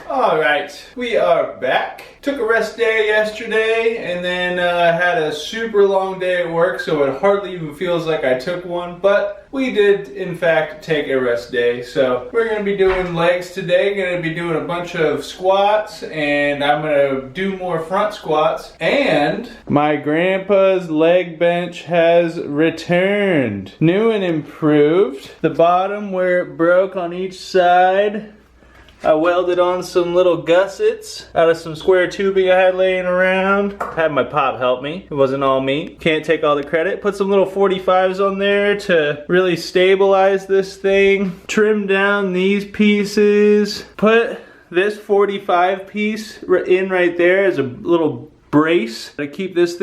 Alright, we are back. Took a rest day yesterday and then had a super long day at work, so it hardly even feels like I took one, but we did in fact take a rest day. So we're going to be doing legs today, going to be doing a bunch of squats, and I'm going to do more front squats. And my grandpa's leg bench has returned. New and improved. The bottom where it broke on each side, I welded on some little gussets out of some square tubing I had laying around. Had my pop help me. It wasn't all me. Can't take all the credit. Put some little 45s on there to really stabilize this thing. Trim down these pieces. Put this 45 piece in right there as a little brace to keep this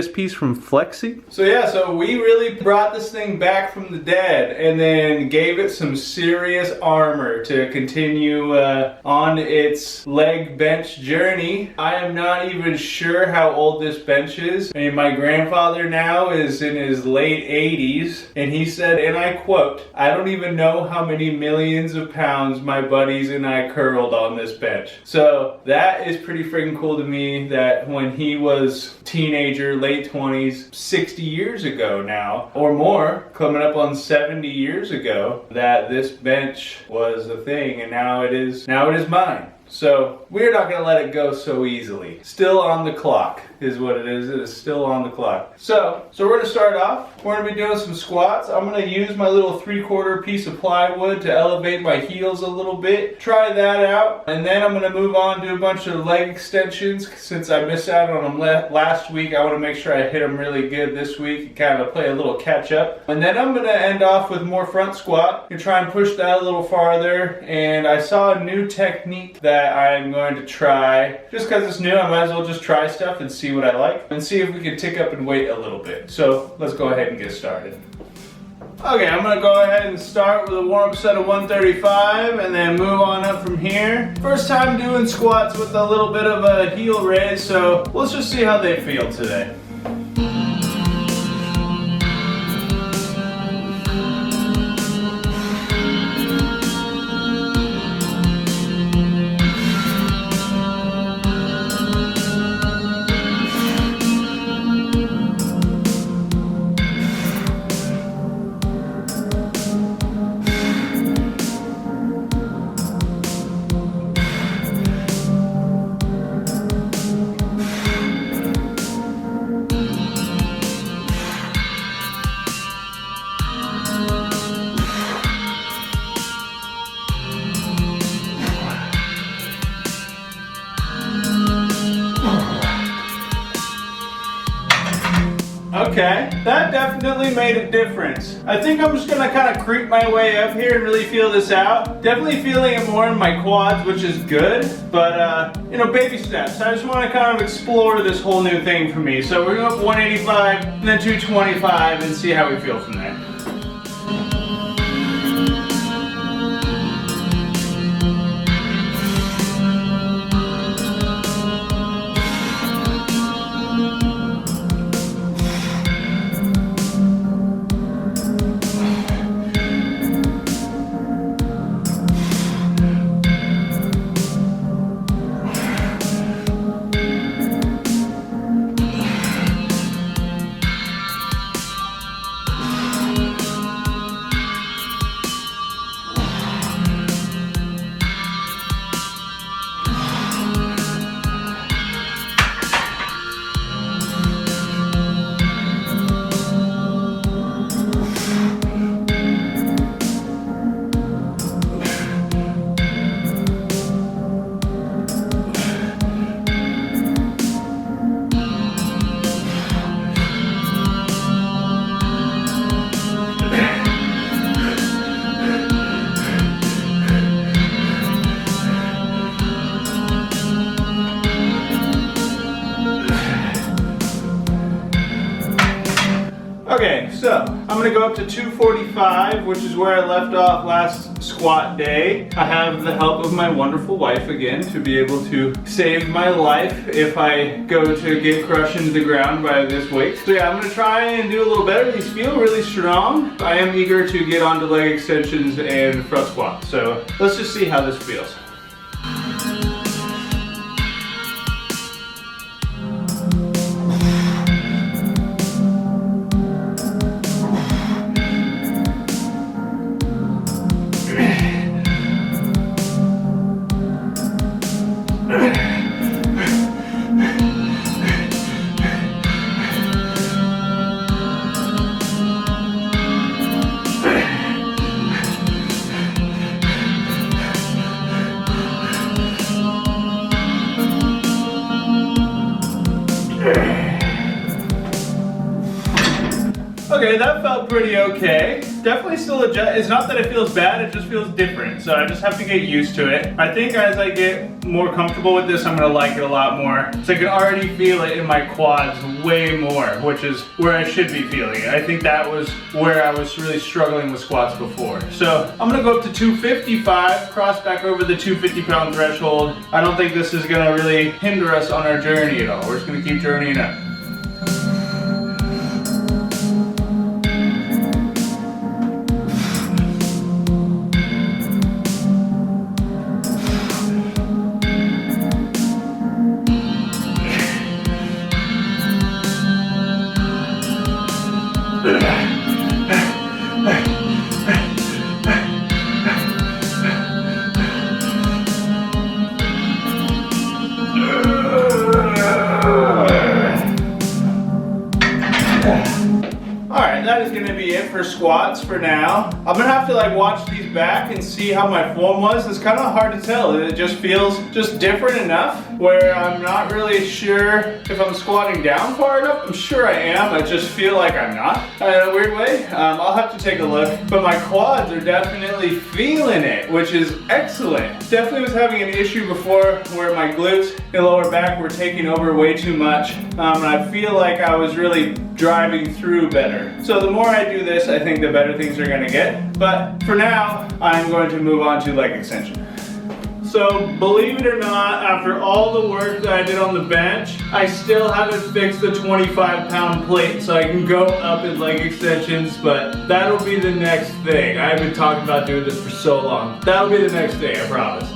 piece from flexing. So yeah, so we really brought this thing back from the dead and then gave it some serious armor to continue on its leg bench journey. I am not even sure how old this bench is. I mean, my grandfather now is in his late 80s, and he said, and I quote, "I don't even know how many millions of pounds my buddies and I curled on this bench." So that is pretty freaking cool to me, that when he was teenager, late 20s, 60 years ago now, or more, coming up on 70 years ago, that this bench was a thing, and now it is mine. So we're not gonna let it go so easily. Still on the clock is what it is. It is still on the clock. So we're gonna start off. We're gonna be doing some squats. I'm gonna use my little 3/4 piece of plywood to elevate my heels a little bit. Try that out. And then I'm gonna move on to a bunch of leg extensions. Since I missed out on them last week, I wanna make sure I hit them really good this week and kind of play a little catch up. And then I'm gonna end off with more front squat and try and push that a little farther. And I saw a new technique that I'm going to try. Just because it's new, I might as well just try stuff and see what I like and see if we can tick up in weight a little bit. So let's go ahead and get started. Okay, I'm going to go ahead and start with a warm-up set of 135 and then move on up from here. First time doing squats with a little bit of a heel raise, so let's just see how they feel today. Okay, that definitely made a difference. I think I'm just gonna kind of creep my way up here and really feel this out. Definitely feeling it more in my quads, which is good, but you know, baby steps. I just want to kind of explore this whole new thing for me. So we're gonna go up 185 and then 225 and see how we feel from there. Okay, so I'm going to go up to 245, which is where I left off last squat day. I have the help of my wonderful wife again to be able to save my life if I go to get crushed into the ground by this weight. So yeah, I'm going to try and do a little better. These feel really strong. I am eager to get onto leg extensions and front squat. So let's just see how this feels. Okay, that felt pretty okay. Definitely still adjust. It's not that it feels bad, it just feels different. So I just have to get used to it. I think as I get more comfortable with this, I'm gonna like it a lot more. So I can already feel it in my quads way more, which is where I should be feeling it. I think that was where I was really struggling with squats before. So I'm gonna go up to 255, cross back over the 250-pound threshold. I don't think this is gonna really hinder us on our journey at all. We're just gonna keep journeying up. Alright, that is going to be it for squats for now. I'm going to have to like watch these back and see how my form was. It's kind of hard to tell. It just feels just different enough where I'm not really sure if I'm squatting down far enough. I'm sure I am. I just feel like I'm not in a weird way. I'll have to take a look. But my quads are definitely feeling it, which is excellent. Definitely was having an issue before where my glutes and lower back were taking over way too much. And I feel like I was really driving through better. So the more I do this, I think the better things are gonna get. But for now, I'm going to move on to leg extension. So believe it or not, after all the work that I did on the bench, I still haven't fixed the 25-pound plate so I can go up in leg extensions, but that'll be the next thing. I've been talking about doing this for so long. That'll be the next thing, I promise.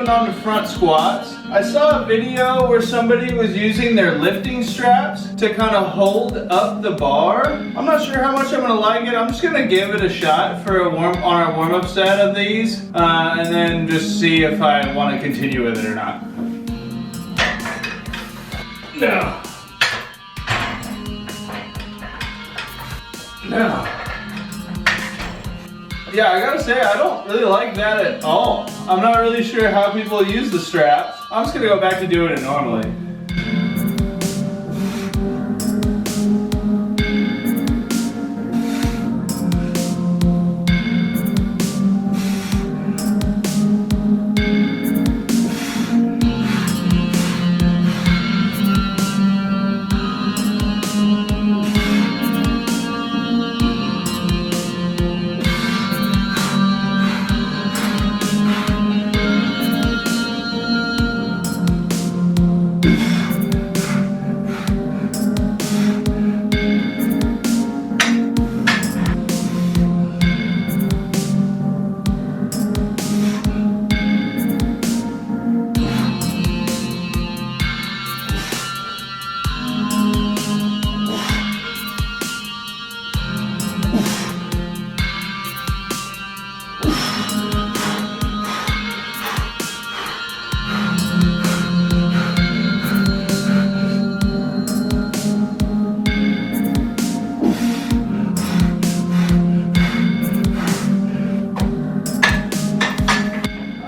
On to front squats. I saw a video where somebody was using their lifting straps to kind of hold up the bar. I'm not sure how much I'm gonna like it. I'm just gonna give it a shot for on our warm-up set of these, and then just see if I want to continue with it or not. No. No. Yeah, I gotta say, I don't really like that at all. I'm not really sure how people use the straps. I'm just gonna go back to doing it normally.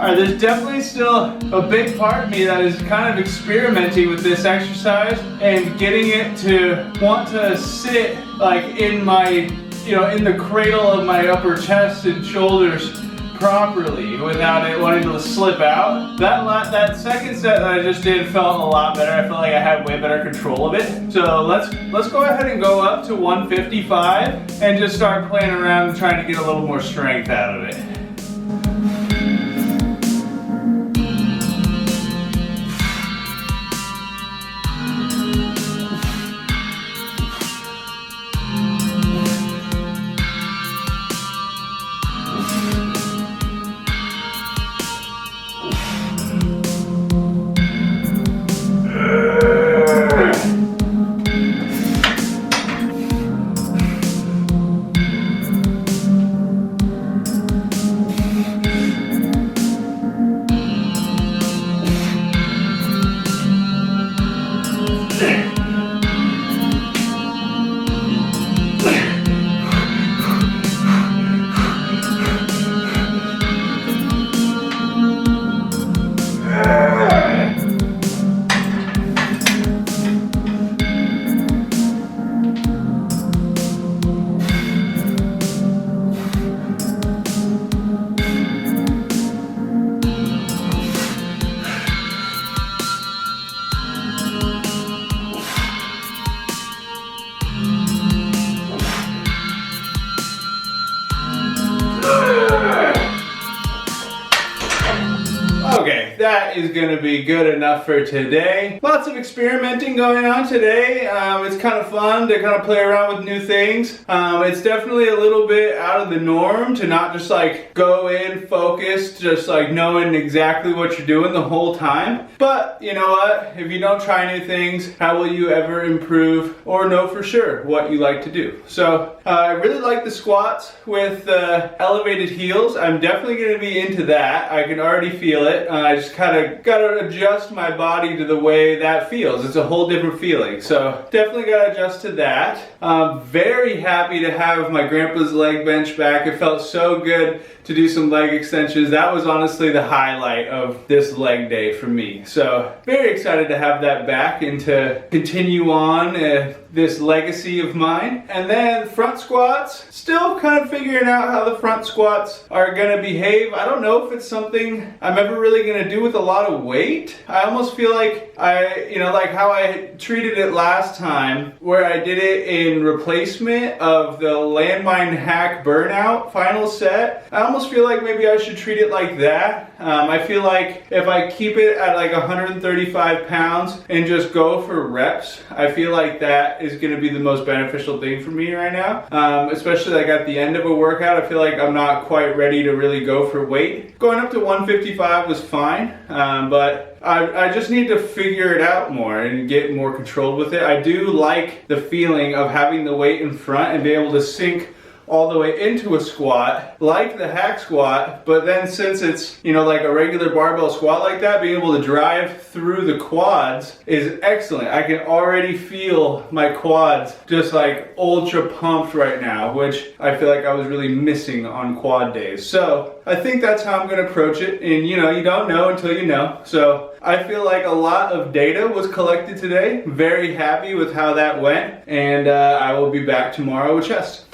Alright, there's definitely still a big part of me that is kind of experimenting with this exercise and getting it to want to sit like in my, in the cradle of my upper chest and shoulders properly without it wanting to slip out. That second set that I just did felt a lot better. I felt like I had way better control of it. So let's go ahead and go up to 155 and just start playing around and trying to get a little more strength out of it. Okay, that is going to be good enough for today. Lots of experimenting going on today. It's kind of fun to kind of play around with new things. It's definitely a little bit out of the norm to not just like go in focused, just like knowing exactly what you're doing the whole time. But you know what? If you don't try new things, how will you ever improve or know for sure what you like to do? So I really like the squats with elevated heels. I'm definitely going to be into that. I can already feel it. I just kind of got to adjust my body to the way that feels. It's a whole different feeling. So definitely got to adjust to that. I'm very happy to have my grandpa's leg bench back. It felt so good to do some leg extensions. That was honestly the highlight of this leg day for me. So very excited to have that back and to continue on this legacy of mine. And then front squats, still kind of figuring out how the front squats are gonna behave. I don't know if it's something I'm ever really gonna do with a lot of weight. I almost feel like like how I treated it last time, where I did it in replacement of the landmine hack burnout final set. I almost feel like maybe I should treat it like that. I feel like if I keep it at like 135 pounds and just go for reps, I feel like that is going to be the most beneficial thing for me right now. Especially like at the end of a workout, I feel like I'm not quite ready to really go for weight. Going up to 155 was fine. but I just need to figure it out more and get more controlled with it. I do like the feeling of having the weight in front and be able to sink all the way into a squat, like the hack squat, but then since it's, you know, like a regular barbell squat like that, being able to drive through the quads is excellent. I can already feel my quads just like ultra pumped right now, which I feel like I was really missing on quad days. So I think that's how I'm gonna approach it, and you know, you don't know until you know. So I feel like a lot of data was collected today. Very happy with how that went, and I will be back tomorrow with chest.